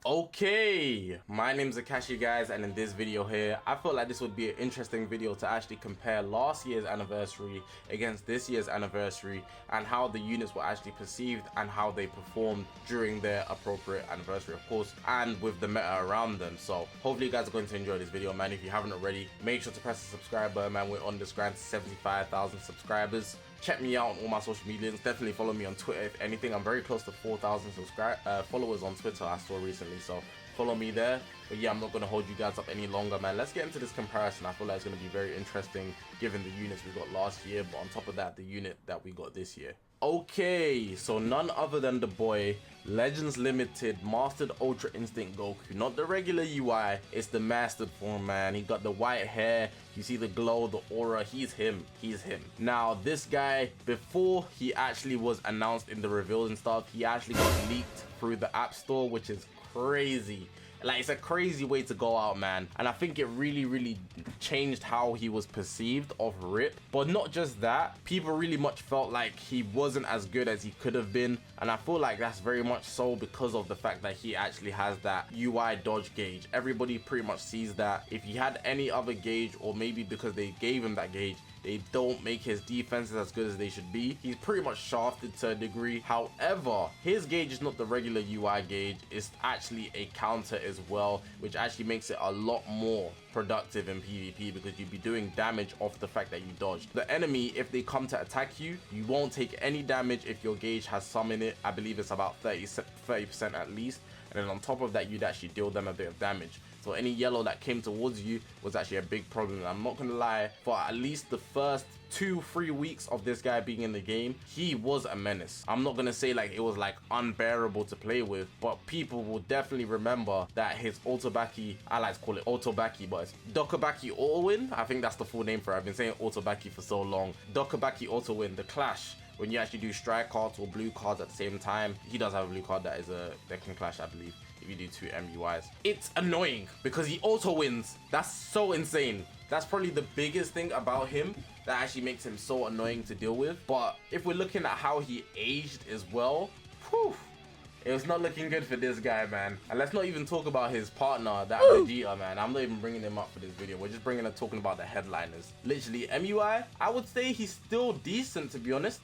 Okay, my name's Zakashi, guys, and in this video here, I felt like this would be an interesting video to actually compare last year's anniversary against this year's anniversary and how the units were actually perceived and how they performed during their appropriate anniversary, of course, and with the meta around them. So hopefully you guys are going to enjoy this video, man. If you haven't already, make sure to press the subscribe button, man. We're on this grind to 75,000 subscribers. Check me out on all my social medias. Definitely follow me on Twitter. If anything, I'm very close to 4,000 followers on Twitter, I saw recently, so follow me there. But yeah, I'm not going to hold you guys up any longer, man. Let's get into this comparison. I feel like it's going to be very interesting given the units we got last year, but on top of that, the unit that we got this year. Okay, so none other than the boy, Legends Limited Mastered Ultra Instinct Goku. Not the regular UI, it's the mastered form, man. He got the white hair, you see the glow, the aura. He's him. Now this guy, before he actually was announced in the reveals and stuff, he actually got leaked through the App Store, which is crazy. Like, it's a crazy way to go out, man, and I think it really changed how he was perceived off rip. But not just that, people really much felt like he wasn't as good as he could have been, and I feel like that's very much so because of the fact that he actually has that UI dodge gauge. Everybody pretty much sees that. If he had any other gauge, or maybe because they gave him that gauge, they don't make his defenses as good as they should be. He's pretty much shafted to a degree. However, his gauge is not the regular UI gauge. It's actually a counter as well, which actually makes it a lot more productive in PvP because you'd be doing damage off the fact that you dodged. The enemy, if they come to attack you, you won't take any damage if your gauge has some in it. I believe it's about 30% at least. And then on top of that, you'd actually deal them a bit of damage. So any yellow that came towards you was actually a big problem. I'm not gonna lie, for at least the first 2-3 weeks of this guy being in the game, he was a menace. I'm not gonna say like it was like unbearable to play with, but people will definitely remember that his Otobaki, I like to call it Otobaki, but it's Dokabaki Auto Win. I think that's the full name for it. I've been saying Otobaki for so long. Dokabaki Auto Win, the clash. When you actually do strike cards or blue cards at the same time, he does have a blue card that is that can clash, I believe, if you do 2 MUIs. It's annoying because he auto wins. That's so insane. That's probably the biggest thing about him that actually makes him so annoying to deal with. But if we're looking at how he aged as well, whew, it was not looking good for this guy, man. And let's not even talk about his partner, that Vegeta, man. I'm not even bringing him up for this video. We're just talking about the headliners. Literally, MUI, I would say he's still decent, to be honest.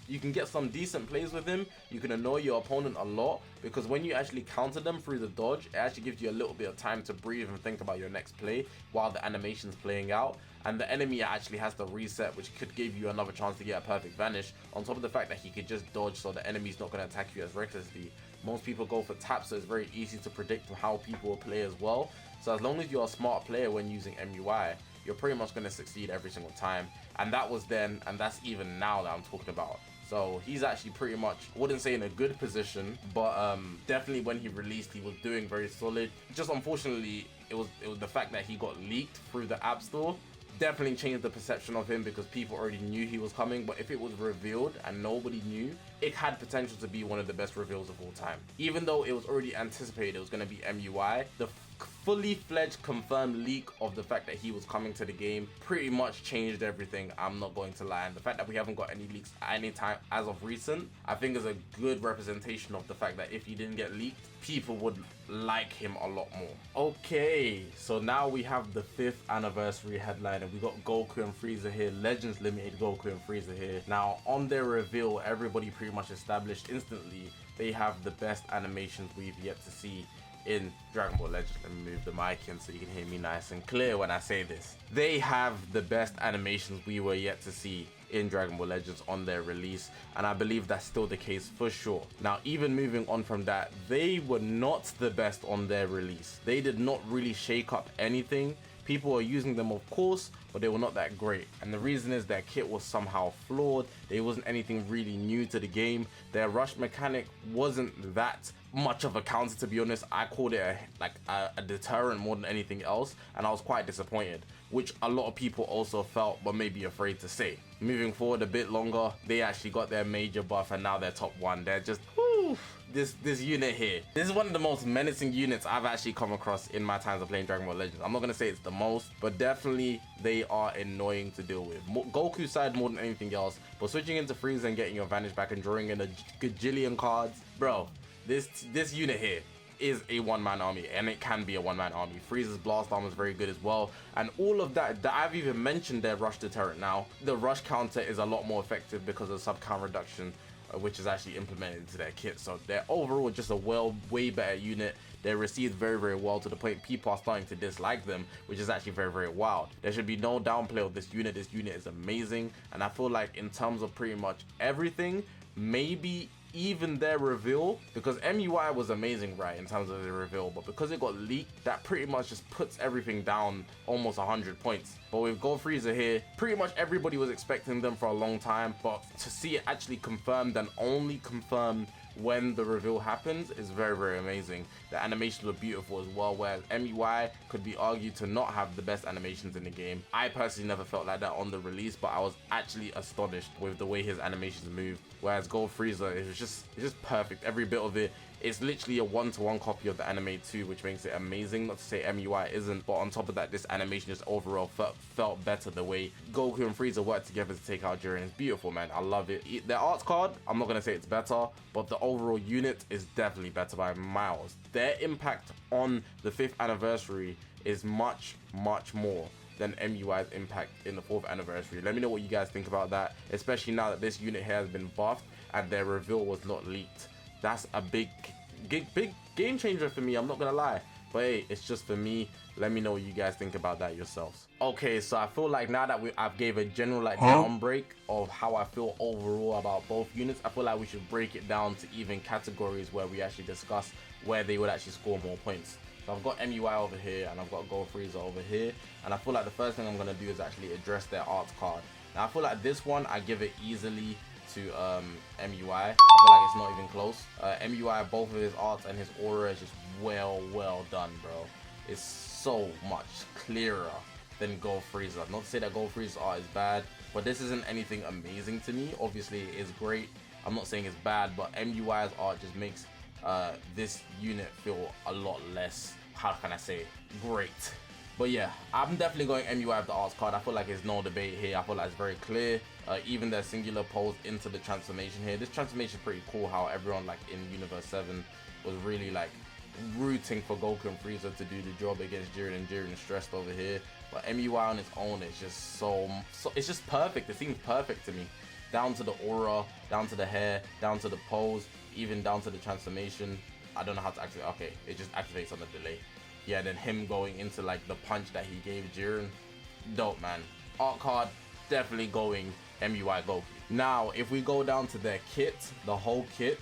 You can get some decent plays with him. You can annoy your opponent a lot because when you actually counter them through the dodge, it actually gives you a little bit of time to breathe and think about your next play while the animation's playing out. And the enemy actually has to reset, which could give you another chance to get a perfect vanish, on top of the fact that he could just dodge, so the enemy's not going to attack you as recklessly. Most people go for taps, so it's very easy to predict how people will play as well. So as long as you're a smart player when using MUI, you're pretty much going to succeed every single time. And that was then, and that's even now that I'm talking about. So he's actually pretty much, I wouldn't say in a good position, but definitely when he released, he was doing very solid. Just unfortunately, it was the fact that he got leaked through the App Store. Definitely changed the perception of him because people already knew he was coming. But if it was revealed and nobody knew, it had potential to be one of the best reveals of all time. Even though it was already anticipated it was going to be MUI, the fully fledged confirmed leak of the fact that he was coming to the game pretty much changed everything. I'm not going to lie, and the fact that we haven't got any leaks anytime as of recent, I think is a good representation of the fact that if he didn't get leaked, people would like him a lot more. Okay, so now we have the 5th anniversary headline, and we got Goku and Frieza here, Legends Limited Goku and Frieza here. Now on their reveal, everybody pretty much established instantly they have the best animations we've yet to see in Dragon Ball Legends. Let me move the mic in so you can hear me nice and clear when I say this. They have the best animations we were yet to see in Dragon Ball Legends on their release, and I believe that's still the case for sure. Now, even moving on from that, they were not the best on their release. They did not really shake up anything. People were using them, of course, but they were not that great. And the reason is their kit was somehow flawed. There wasn't anything really new to the game. Their rush mechanic wasn't that much of a counter, to be honest. I called it a deterrent more than anything else, and I was quite disappointed, which a lot of people also felt but maybe afraid to say. Moving forward a bit longer, they actually got their major buff and now they're top 1. They're just, whew, this unit here. This is one of the most menacing units I've actually come across in my times of playing Dragon Ball Legends. I'm not gonna say it's the most, but definitely they are annoying to deal with. Goku's side more than anything else, but switching into Frieza and getting your advantage back and drawing in a gajillion cards, bro, this unit here, is a one-man army, and it can be a one-man army. Frieza's blast armor is very good as well, and all of that I've even mentioned their rush deterrent now. The rush counter is a lot more effective because of sub count reduction, which is actually implemented into their kit. So they're overall just a way better unit. They're received very, very well, to the point people are starting to dislike them, which is actually very, very wild. There should be no downplay of this unit. This unit is amazing, and I feel like in terms of pretty much everything, maybe even their reveal, because MUI was amazing, right, in terms of the reveal, but because it got leaked, that pretty much just puts everything down almost 100 points. But with Gold Frieza here, pretty much everybody was expecting them for a long time, but to see it actually confirmed, and only confirmed when the reveal happens, is very, very amazing. The animations were beautiful as well, whereas MUI could be argued to not have the best animations in the game. I personally never felt like that on the release, but I was actually astonished with the way his animations moved. Whereas Gold Frieza, it's just perfect. Every bit of it. It's literally a one-to-one copy of the anime too, which makes it amazing. Not to say MUI isn't, but on top of that, this animation just overall felt better. The way Goku and Frieza work together to take out Jiren is beautiful, man. I love it. Their art card, I'm not gonna say it's better, but the overall unit is definitely better by miles. Their impact on the 5th anniversary is much, much more than MUI's impact in the 4th anniversary. Let me know what you guys think about that, especially now that this unit here has been buffed and their reveal was not leaked. That's a big game changer for me, I'm not gonna lie. But hey, it's just for me. Let me know what you guys think about that yourselves. Okay, so I feel like now that I've gave a general down break of how I feel overall about both units, I feel like we should break it down to even categories where we actually discuss where they would actually score more points. So I've got MUI over here and I've got Gold Frieza over here, and I feel like the first thing I'm gonna do is actually address their art card. Now I feel like this one I give it easily to MUI. I feel like it's not even close. MUI, both of his arts and his aura is just well done, bro. It's so much clearer than Gold Frieza. Not to say that Gold Frieza's art is bad, but this isn't anything amazing to me. Obviously it is great, I'm not saying it's bad, but MUI's art just makes this unit feel a lot less, how can I say, great. But yeah, I'm definitely going MUI with the arts card. I feel like there's no debate here. I feel like it's very clear. Even their singular pose into the transformation here. This transformation is pretty cool, how everyone like in Universe 7 was really like rooting for Goku and Frieza to do the job against Jiren, and Jiren is stressed over here. But MUI on its own is just so it's just perfect. It seems perfect to me. Down to the aura, down to the hair, down to the pose, even down to the transformation. I don't know how to activate. Okay, it just activates on the delay. Yeah, then him going into like the punch that he gave Jiren. Dope, man. Art card, definitely going MUI Goku. Now, if we go down to their kit, the whole kit,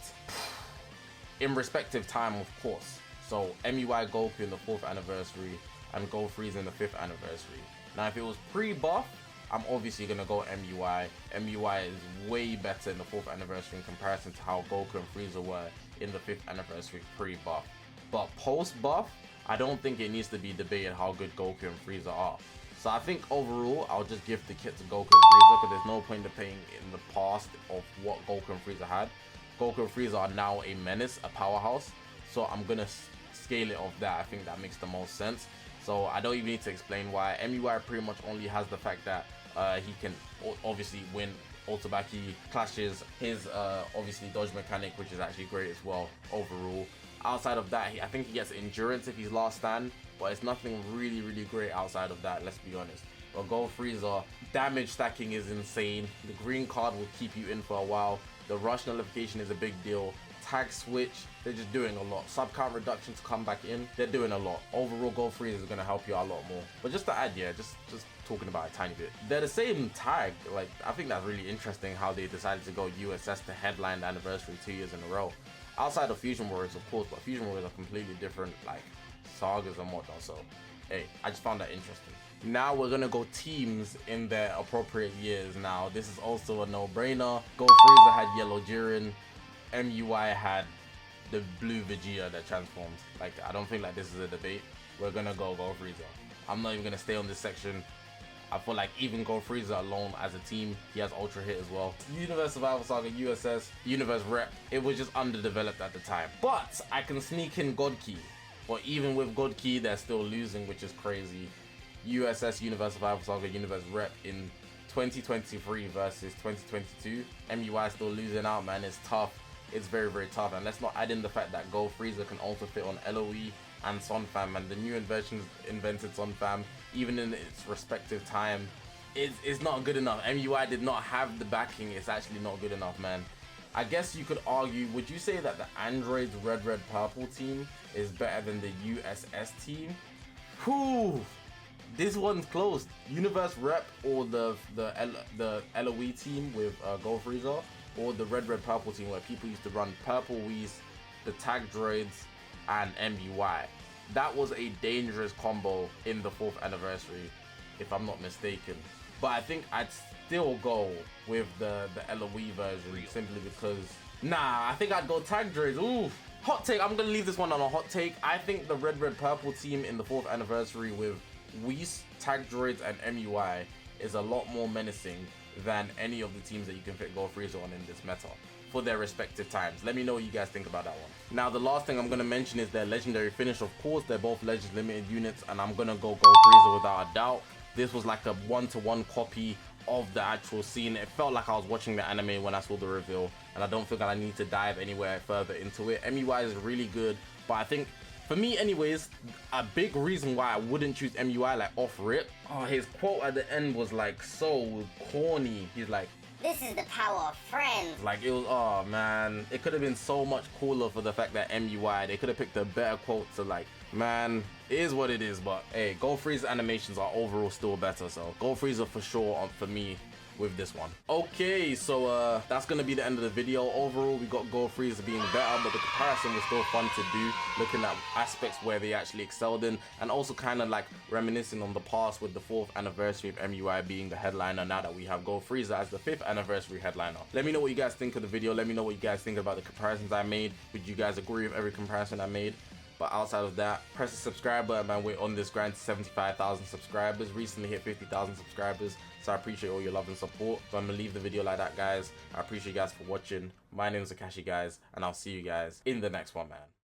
in respective time, of course. So MUI Goku in the 4th anniversary and Gold Frieza in the 5th anniversary. Now, if it was pre-buff, I'm obviously gonna go MUI. MUI is way better in the 4th anniversary in comparison to how Goku and Frieza were in the 5th anniversary pre-buff. But post-buff, I don't think it needs to be debated how good Goku and Frieza are. So I think overall, I'll just give the kit to Goku and Frieza, because there's no point debating in the past of what Goku and Frieza had. Goku and Frieza are now a menace, a powerhouse. So I'm gonna scale it off that. I think that makes the most sense. So I don't even need to explain why. MUI pretty much only has the fact that he can obviously win Otabaki clashes, his obviously dodge mechanic, which is actually great as well overall. Outside of that, I think he gets endurance if he's last stand, but it's nothing really great outside of that, let's be honest. But Gold Frieza, damage stacking is insane. The green card will keep you in for a while. The rush nullification is a big deal. Tag switch, they're just doing a lot. Sub count reduction to come back in, they're doing a lot. Overall, Gold Frieza is going to help you out a lot more. But just to add, yeah, just talking about a tiny bit, they're the same tag. Like, I think that's really interesting how they decided to go USS to headline the anniversary 2 years in a row. Outside of Fusion Warriors, of course, but Fusion Warriors are completely different, like, sagas and whatnot. So, hey, I just found that interesting. Now we're gonna go teams in their appropriate years. Now, this is also a no-brainer. Gold Frieza had Yellow Jiren. MUI had the blue Vegeta that transformed. Like, I don't think like this is a debate. We're gonna go Gold Frieza. I'm not even gonna stay on this section. I feel like even Gold Frieza alone as a team, he has Ultra Hit as well. Universe Survival Saga, USS, Universe Rep, it was just underdeveloped at the time. But I can sneak in God Key. But even with God Key, they're still losing, which is crazy. USS, Universe Survival Saga, Universe Rep in 2023 versus 2022. MUI still losing out, man. It's tough. it's very, very tough. And let's not add in the fact that Gold Frieza can also fit on LOE and Sonfam, and the new inventions invented Sonfam, even in its respective time, it's not good enough. MUI did not have the backing. It's actually not good enough, man. I guess you could argue, would you say that the Android's red, purple team is better than the USS team? Whew, this one's close. Universe Rep or the LOE team with Gold Frieza, or the red, purple team where people used to run Purple Whis, the Tag Droids, and MUI. That was a dangerous combo in the 4th anniversary, if I'm not mistaken. But I think I'd still go with the LOE version, simply because, nah, I think I'd go Tag Droids. Ooh, hot take. I'm gonna leave this one on a hot take. I think the red, purple team in the 4th anniversary with Whis, Tag Droids, and MUI is a lot more menacing than any of the teams that you can fit Gold Frieza on in this meta for their respective times. Let me know what you guys think about that one. Now, the last thing I'm gonna mention is their legendary finish. Of course, they're both Legends Limited units, and I'm gonna go Gold Frieza without a doubt. This was like a one-to-one copy of the actual scene. It felt like I was watching the anime when I saw the reveal, and I don't think I need to dive anywhere further into it. MUI is really good, but I think, for me anyways, a big reason why I wouldn't choose MUI like off rip, his quote at the end was like so corny. He's like, "This is the power of friends." Like, it was, oh man, it could have been so much cooler for the fact that MUI, they could have picked a better quote to, like, man, it is what it is. But hey, Gold Frieza animations are overall still better, so Gold Frieza for sure for me with this one. Okay, so that's gonna be the end of the video. Overall, we got Gold Frieza being better, but the comparison was still fun to do, looking at aspects where they actually excelled in, and also kind of like reminiscing on the past with the 4th anniversary of MUI being the headliner, now that we have Gold Frieza as the 5th anniversary headliner. Let me know what you guys think of the video. Let me know what you guys think about the comparisons I made. Would you guys agree with every comparison I made? But outside of that, press the subscribe button, man. We're on this grind to 75,000 subscribers. Recently hit 50,000 subscribers, so I appreciate all your love and support. So I'm gonna leave the video like that, guys. I appreciate you guys for watching. My name is Zakashi, guys, and I'll see you guys in the next one, man.